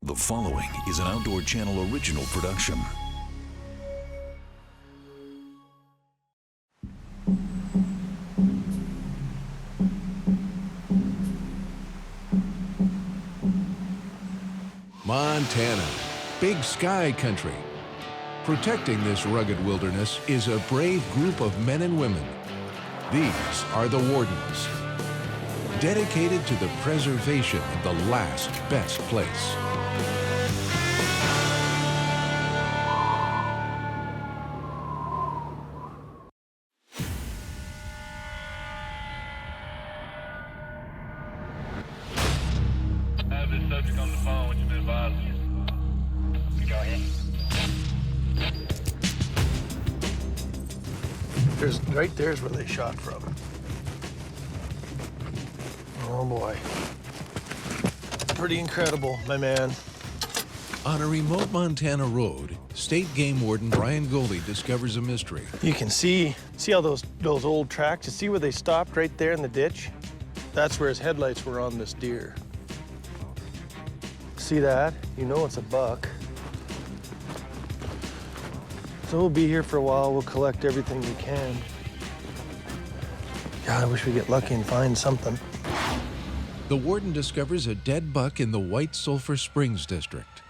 The following is an Outdoor Channel original production. Montana, big sky country. Protecting this rugged wilderness is a brave group of men and women. These are the Wardens, dedicated to the preservation of the last best place. I have this subject on the phone, which has been advised. Go ahead. Right there's where they shot from. Oh boy. Pretty incredible, my man. On a remote Montana road, State Game Warden Brian Goalie discovers a mystery. You can see how those old tracks, you see where they stopped right there in the ditch? That's where his headlights were on this deer. See that? You know it's a buck. So we'll be here for a while. We'll collect everything we can. God, I wish we get lucky and find something. The warden discovers a dead buck in the White Sulphur Springs District.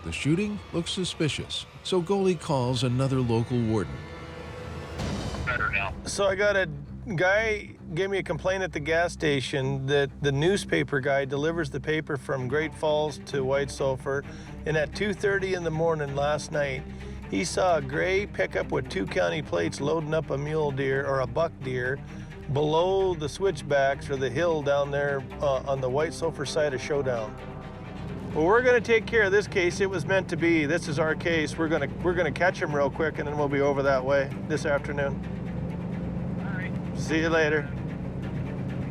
The shooting looks suspicious, so Goalie calls another local warden. Better now. So I got a guy gave me a complaint at the gas station that the newspaper guy delivers the paper from Great Falls to White Sulphur, and at 2:30 in the morning last night, he saw a gray pickup with 2 county plates loading up a mule deer or a buck deer below the switchbacks or the hill down there on the White Sulphur side of Showdown. Well, we're gonna take care of this case. It was meant to be. This is our case. We're gonna catch him real quick, and then we'll be over that way this afternoon. All right. See you later.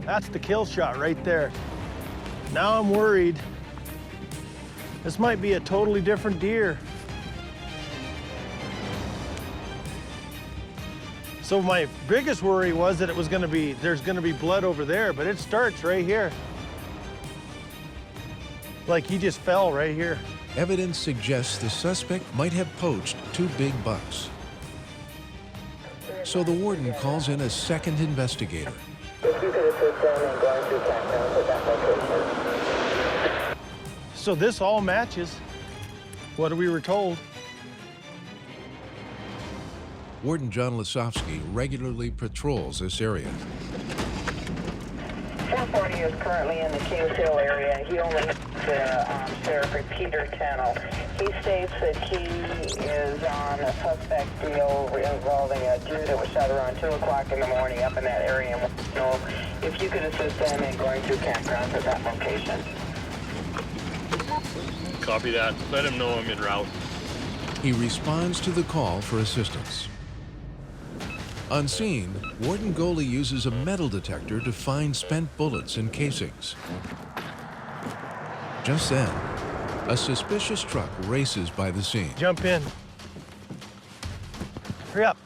That's the kill shot right there. Now I'm worried. This might be a totally different deer. So my biggest worry was that there's gonna be blood over there, but it starts right here. Like he just fell right here. Evidence suggests the suspect might have poached 2 big bucks. So the warden calls in a second investigator. If you could assist them in going through campground at that location. So this all matches what we were told. Warden John Lasovski regularly patrols this area. 440 is currently in the Kings Hill area. He only hit the Sheriff Repeater channel. He states that he is on a suspect deal involving a deer that was shot around 2 o'clock in the morning up in that area. And we'll know if you could assist them in going through campgrounds at that location. Copy that. Let him know I'm en route. He responds to the call for assistance. On scene, Warden Goalie uses a metal detector to find spent bullets and casings. Just then, a suspicious truck races by the scene. Jump in. Hurry up.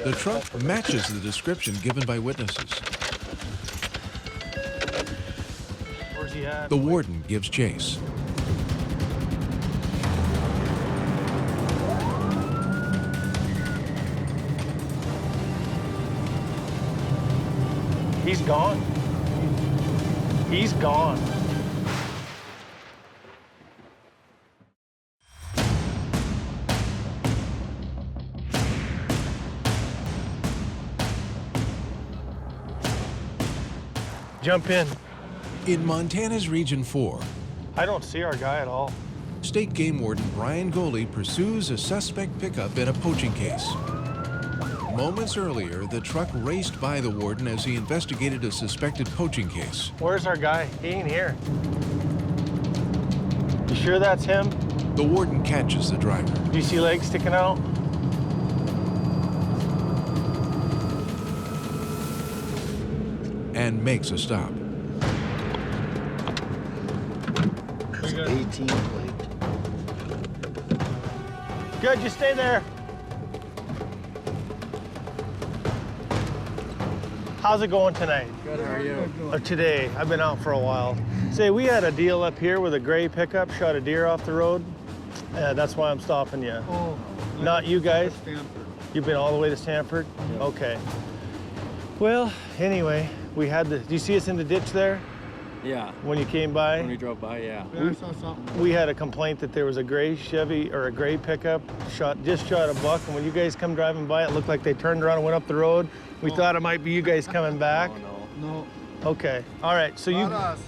The truck matches the description given by witnesses. Where's he at? The warden gives chase. He's gone. He's gone. Jump in. In Montana's Region 4, I don't see our guy at all. State Game Warden Brian Goalie pursues a suspect pickup in a poaching case. Moments earlier, the truck raced by the warden as he investigated a suspected poaching case. Where's our guy? He ain't here. You sure that's him? The warden catches the driver. Do you see legs sticking out? And makes a stop. 18 plate. Good, you stay there. How's it going tonight? Good, how are you? Today, I've been out for a while. Say, we had a deal up here with a gray pickup, shot a deer off the road. That's why I'm stopping you. Oh. Not you guys? Stanford. You've been all the way to Stanford? Yeah. Okay. Well, anyway, we had the, do you see us in the ditch there Yeah. when you came by? When we drove by, yeah. I saw something. We had a complaint that there was a gray Chevy or a gray pickup just shot a buck, and when you guys come driving by, it looked like they turned around and went up the road. We thought it might be you guys coming back. Oh, No, Okay, all right, so not you, us.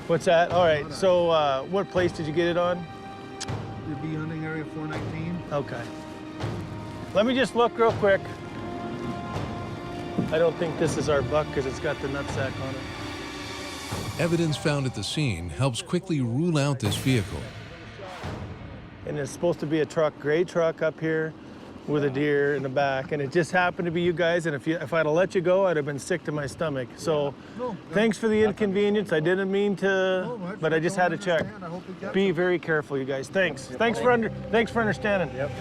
what's that? All right, Not us. so what place did you get it on? Your bee hunting area 419. Okay. Let me just look real quick. I don't think this is our buck because it's got the nutsack on it. Evidence found at the scene helps quickly rule out this vehicle. And it's supposed to be a truck, gray truck up here with a deer in the back, and it just happened to be you guys, and if I'd have let you go, I'd have been sick to my stomach. So No, thanks for the inconvenience. I didn't mean to, no, but I just had to check. understand. I hope you get Be very careful, you guys. Thanks. Thanks for understanding. Yep.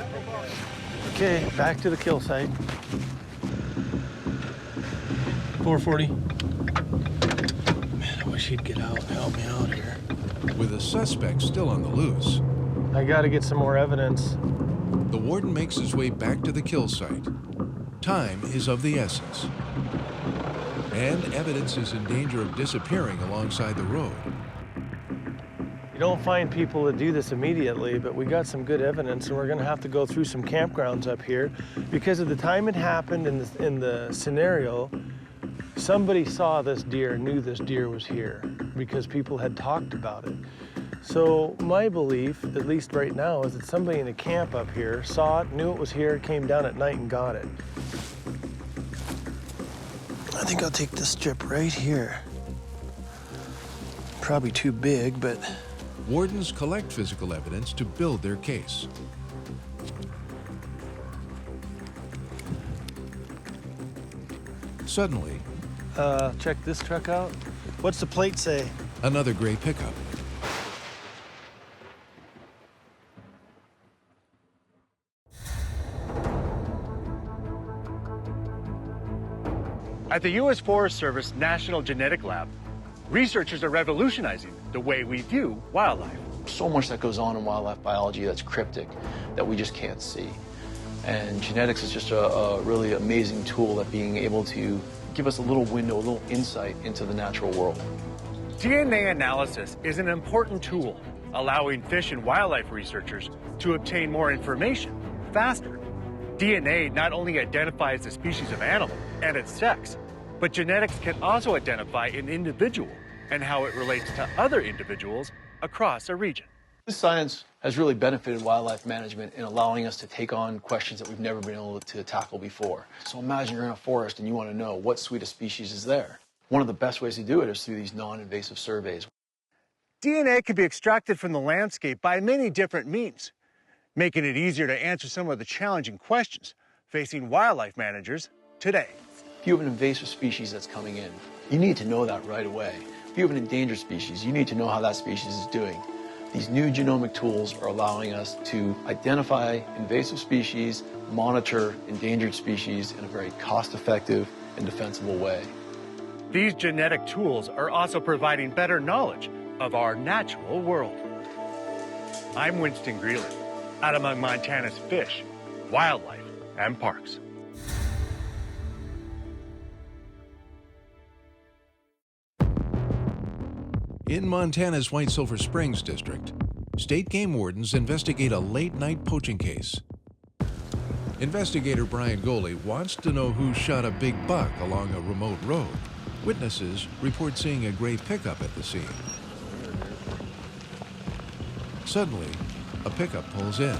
Okay, back to the kill site. 440. Man, I wish he'd get out and help me out here. With a suspect still on the loose, I gotta get some more evidence. the warden makes his way back to the kill site. Time is of the essence. And evidence is in danger of disappearing alongside the road. You don't find people that do this immediately, but we got some good evidence, and we're gonna have to go through some campgrounds up here because of the time it happened in the scenario. Somebody saw this deer, knew this deer was here because people had talked about it. So my belief, at least right now, is that somebody in a camp up here saw it, knew it was here, came down at night and got it. I think I'll take this strip right here. Probably too big, but Wardens collect physical evidence to build their case. Suddenly, check this truck out. What's the plate say? another gray pickup. At the U.S. Forest Service National Genetic Lab, researchers are revolutionizing the way we view wildlife. So much that goes on in wildlife biology that's cryptic, that we just can't see. And genetics is just a really amazing tool at being able to give us a little window, a little insight into the natural world. DNA analysis is an important tool, allowing fish and wildlife researchers to obtain more information faster. DNA not only identifies the species of animal and its sex, but genetics can also identify an individual and how it relates to other individuals across a region. This science has really benefited wildlife management in allowing us to take on questions that we've never been able to tackle before. So imagine you're in a forest and you want to know what suite of species is there. One of the best ways to do it is through these non-invasive surveys. DNA can be extracted from the landscape by many different means, making it easier to answer some of the challenging questions facing wildlife managers today. If you have an invasive species that's coming in, you need to know that right away. If you have an endangered species, you need to know how that species is doing. These new genomic tools are allowing us to identify invasive species, monitor endangered species in a very cost-effective and defensible way. These genetic tools are also providing better knowledge of our natural world. I'm Winston Greeley, out among Montana's fish, wildlife, and parks. In Montana's White Sulphur Springs District, state game wardens investigate a late-night poaching case. Investigator Brian Goalie wants to know who shot a big buck along a remote road. Witnesses report seeing a gray pickup at the scene. Suddenly, a pickup pulls in.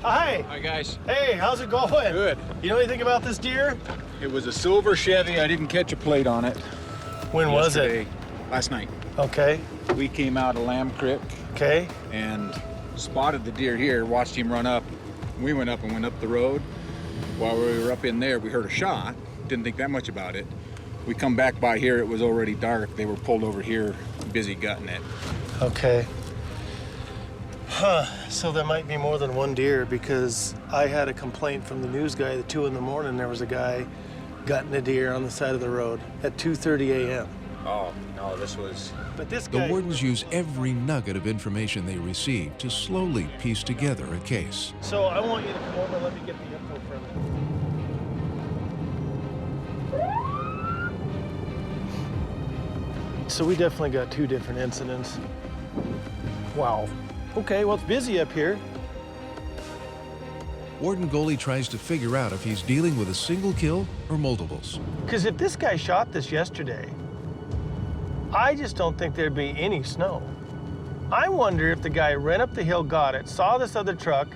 Hi. Hi guys. Hey, how's it going? Good. You know anything about this deer? It was a silver Chevy. I didn't catch a plate on it. When was it? Yesterday, last night. Okay. We came out of Lamb Creek Okay. and spotted the deer here, watched him run up. We went up and went up the road. While we were up in there, we heard a shot. Didn't think that much about it. We come back by here, it was already dark. They were pulled over here, busy gutting it. Okay. So there might be more than one deer because I had a complaint from the news guy at 2 in the morning. There was a guy gutting a deer on the side of the road at 2:30 a.m. Oh, no, this was... But this The guy... wardens use every nugget of information they receive to slowly piece together a case. So I want you to come over and let me get the info from you. So we definitely got 2 different incidents. Wow. Okay, well, it's busy up here. Warden Goalie tries to figure out if he's dealing with a single kill or multiples. Because if this guy shot this yesterday, I just don't think there'd be any snow. I wonder if the guy ran up the hill, got it, saw this other truck,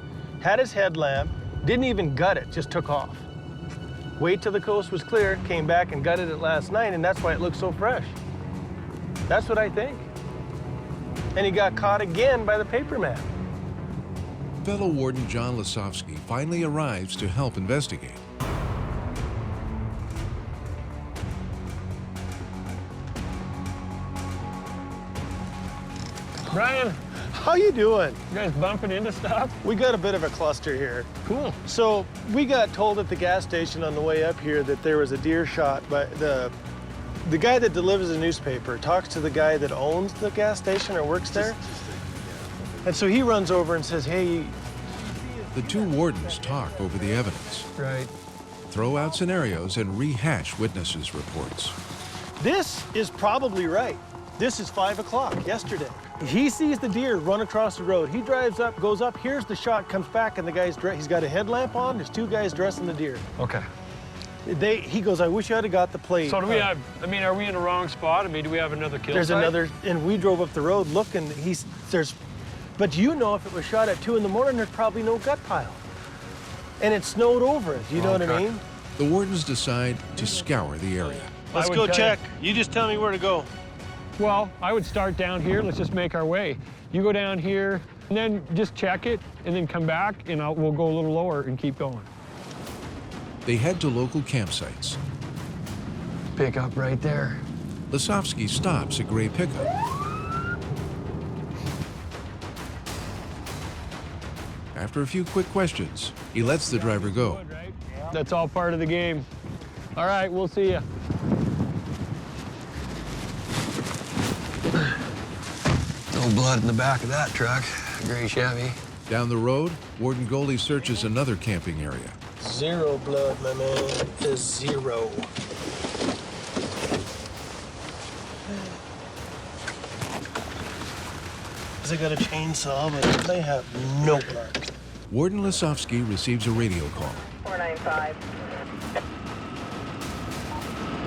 had his headlamp, didn't even gut it, just took off. Wait till the coast was clear, came back and gutted it last night, and that's why it looks so fresh. That's what I think. And he got caught again by the paperman. Fellow Warden John Lasovski finally arrives to help investigate. Brian, How you doing? you guys bumping into stuff? We got a bit of a cluster here. Cool. So we got told at the gas station on the way up here that there was a deer shot, but the guy that delivers the newspaper talks to the guy that owns the gas station or works there. And so he runs over and says, hey, The 2 wardens talk over the evidence, right, throw out scenarios, and rehash witnesses' reports. this is probably right. This is 5 o'clock yesterday. He sees the deer run across the road. He drives up, goes up, here's the shot, comes back, and the guy's he's got a headlamp on. There's 2 guys dressing the deer. Okay. He goes, I wish I'd have got the plate. So do we have, I mean, are we in the wrong spot? I mean, do we have another kill There's site? another, and we drove up the road looking, but you know if it was shot at 2 in the morning, there's probably no gut pile. And it snowed over it, you know what I mean? The wardens decide to scour the area. Let's would go tell check. You just tell me where to go. Well, I would start down here. Let's just make our way. You go down here, and then just check it, and then come back, and we'll go a little lower and keep going. They head to local campsites. Pick up right there. Lasovski stops a gray pickup. After a few quick questions, he lets the driver go. That's all part of the game. All right, we'll see you. No blood in the back of that truck. Gray Chevy. Down the road, Warden Goalie searches another camping area. 0 blood, my man, is 0. They got a chainsaw, but they have no mark. Warden Lasovski receives a radio call. 495.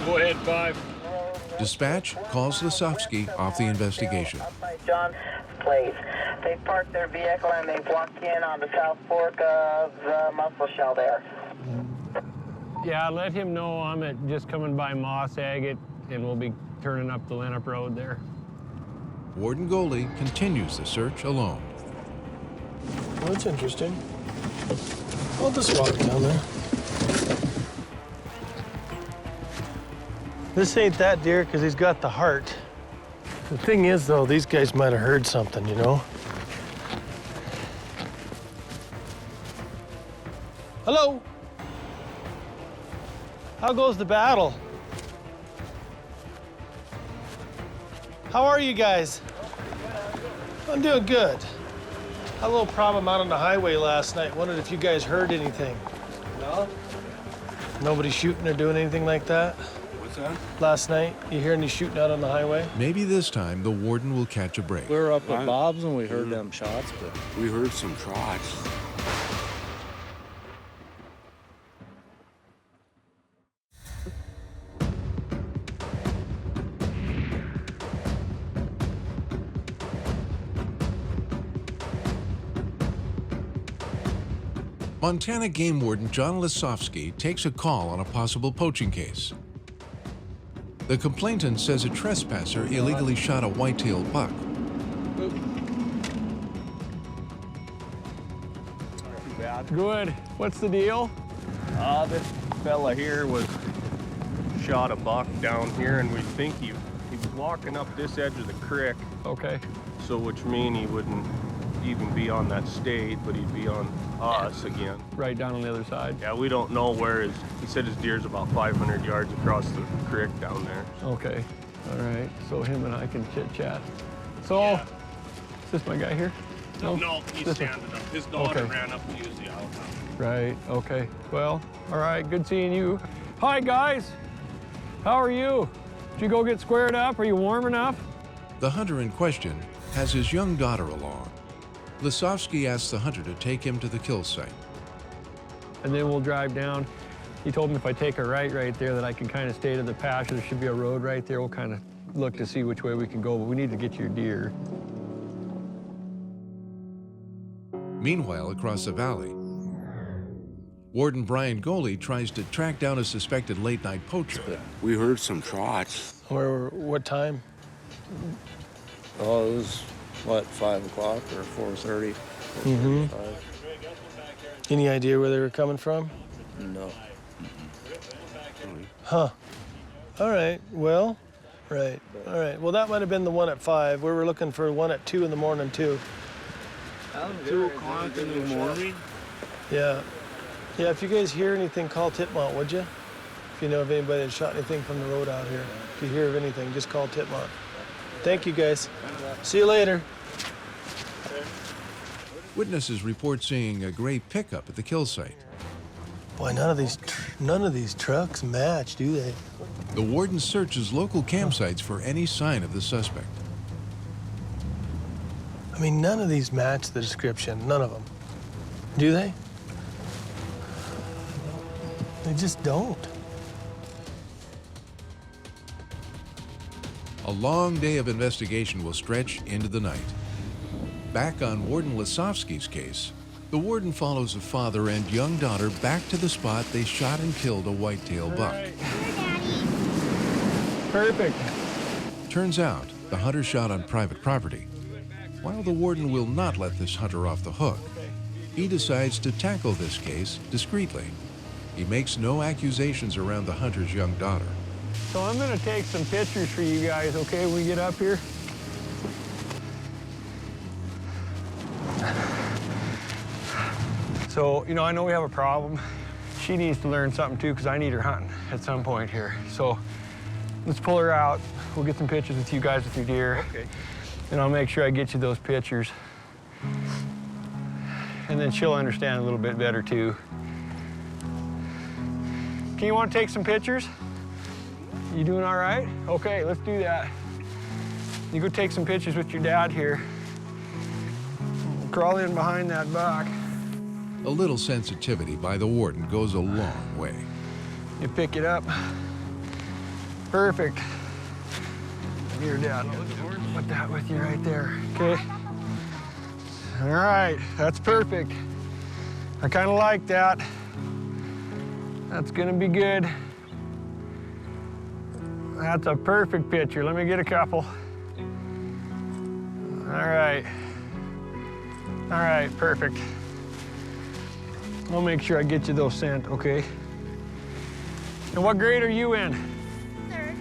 Go ahead, 5. Dispatch calls Lasovski off the investigation. Outside John's place. They parked their vehicle and they've walked in on the south fork of the mussel shell there. Yeah, let him know I'm just coming by Moss Agate, and we'll be turning up the Lenup Road there. Warden Goalie continues the search alone. Well, that's interesting. I'll just walk down there. This ain't that deer because he's got the heart. The thing is, though, these guys might have heard something, you know? Hello? How goes the battle? How are you guys? I'm doing good. Had a little problem out on the highway last night. Wondered if you guys heard anything. No. Nobody shooting or doing anything like that? What's that? Last night, you hear any shooting out on the highway? Maybe this time the warden will catch a break. We were up at Bob's and we heard them shots, but... We heard some shots. Montana Game Warden John Lasovski takes a call on a possible poaching case. The complainant says a trespasser illegally shot a whitetail buck. Good. What's the deal? This fella here shot a buck down here, and we think he was walking up this edge of the creek. Okay. So which mean he wouldn't even be on that state, but he'd be on us again. Right down on the other side? Yeah, we don't know where he said his deer's about 500 yards across the creek down there. Okay, all right. So him and I can chit-chat. So, is this my guy here? No, he's standing up. His daughter ran up to use the outhouse. Right, okay. Well, all right, good seeing you. Hi, guys. How are you? Did you go get squared up? Are you warm enough? The hunter in question has his young daughter along. Lasovski asks the hunter to take him to the kill site. And then we'll drive down. He told me if I take a right there that I can kind of stay to the pasture. There should be a road right there. We'll kind of look to see which way we can go, but we need to get your deer. Meanwhile, across the valley, Warden Brian Goalie tries to track down a suspected late-night poacher. We heard some shots. What time? Oh, it was, what, 5 o'clock or 4:30? Mm-hmm. Any idea where they were coming from? No. Huh. All right, well, right. All right, well, that might have been the one at 5. We were looking for one at 2 in the morning, too. 2 o'clock in the morning? Yeah. Yeah, if you guys hear anything, call Titmont, would you? If you know of anybody that shot anything from the road out here. If you hear of anything, just call Titmont. Thank you, guys. See you later. Witnesses report seeing a gray pickup at the kill site. Boy, none of these trucks match, do they? The warden searches local campsites for any sign of the suspect. I mean, none of these match the description, none of them. Do they? They just don't. A long day of investigation will stretch into the night. Back on Warden Lasovski's case, the warden follows the father and young daughter back to the spot they shot and killed a whitetail buck. Perfect. Turns out the hunter shot on private property. While the warden will not let this hunter off the hook, he decides to tackle this case discreetly. He makes no accusations around the hunter's young daughter. So I'm gonna take some pictures for you guys, okay, when we get up here? So, you know, I know we have a problem. She needs to learn something too, because I need her hunting at some point here. So let's pull her out. We'll get some pictures with you guys with your deer. Okay. And I'll make sure I get you those pictures. And then she'll understand a little bit better too. Can you want to take some pictures? You doing all right? Okay, let's do that. You go take some pictures with your dad here. Crawl in behind that buck. A little sensitivity by the warden goes a long way. You pick it up. Perfect. Your dad, put that with you right there, okay? All right, that's perfect. I kind of like that. That's gonna be good. That's a perfect picture. Let me get a couple. All right. All right, perfect. I'll make sure I get you those sent, okay? And what grade are you in? 3rd.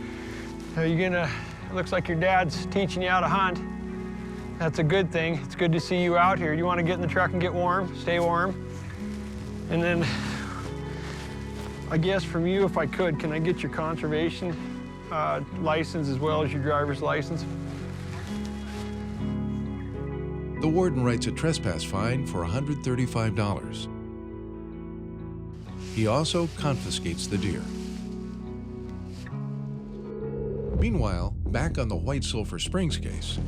Are you gonna, it looks like your dad's teaching you how to hunt. That's a good thing. It's good to see you out here. You wanna get in the truck and get warm, stay warm. And then, I guess from you, if I could, can I get your conservation license as well as your driver's license? The warden writes a trespass fine for $135. He also confiscates the deer. Meanwhile, back on the White Sulphur Springs case,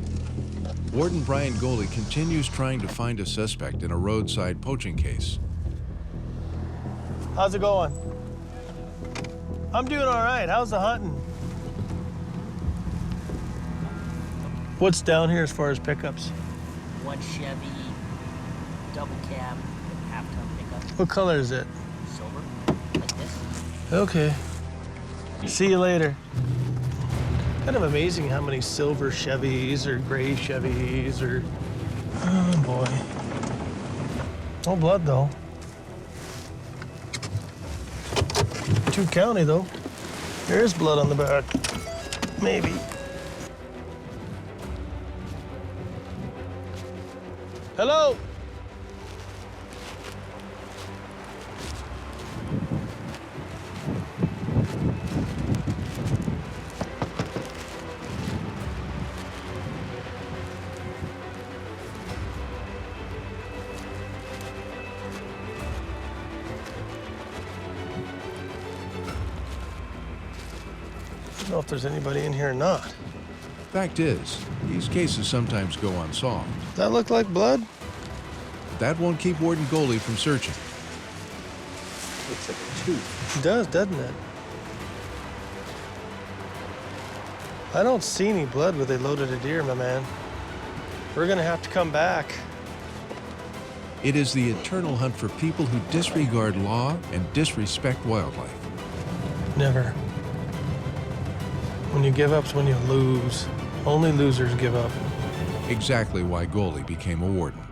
Warden Brian Goalie continues trying to find a suspect in a roadside poaching case. How's it going? I'm doing all right. How's the hunting? What's down here as far as pickups? One Chevy, double cab, half-ton pickup. What color is it? Silver, like this. Okay. See you later. Kind of amazing how many silver Chevys or gray Chevys or... Oh, boy. No blood, though. 2 County, though. There is blood on the back. Maybe. Hello? I don't know if there's anybody in here or not. Fact is, these cases sometimes go unsolved. Does that look like blood? But that won't keep Warden Goalie from searching. Looks like a tooth. It does, doesn't it? I don't see any blood where they loaded a deer, my man. We're gonna have to come back. It is the eternal hunt for people who disregard law and disrespect wildlife. Never. When you give up's when you lose. Only losers give up. Exactly why Goalie became a warden.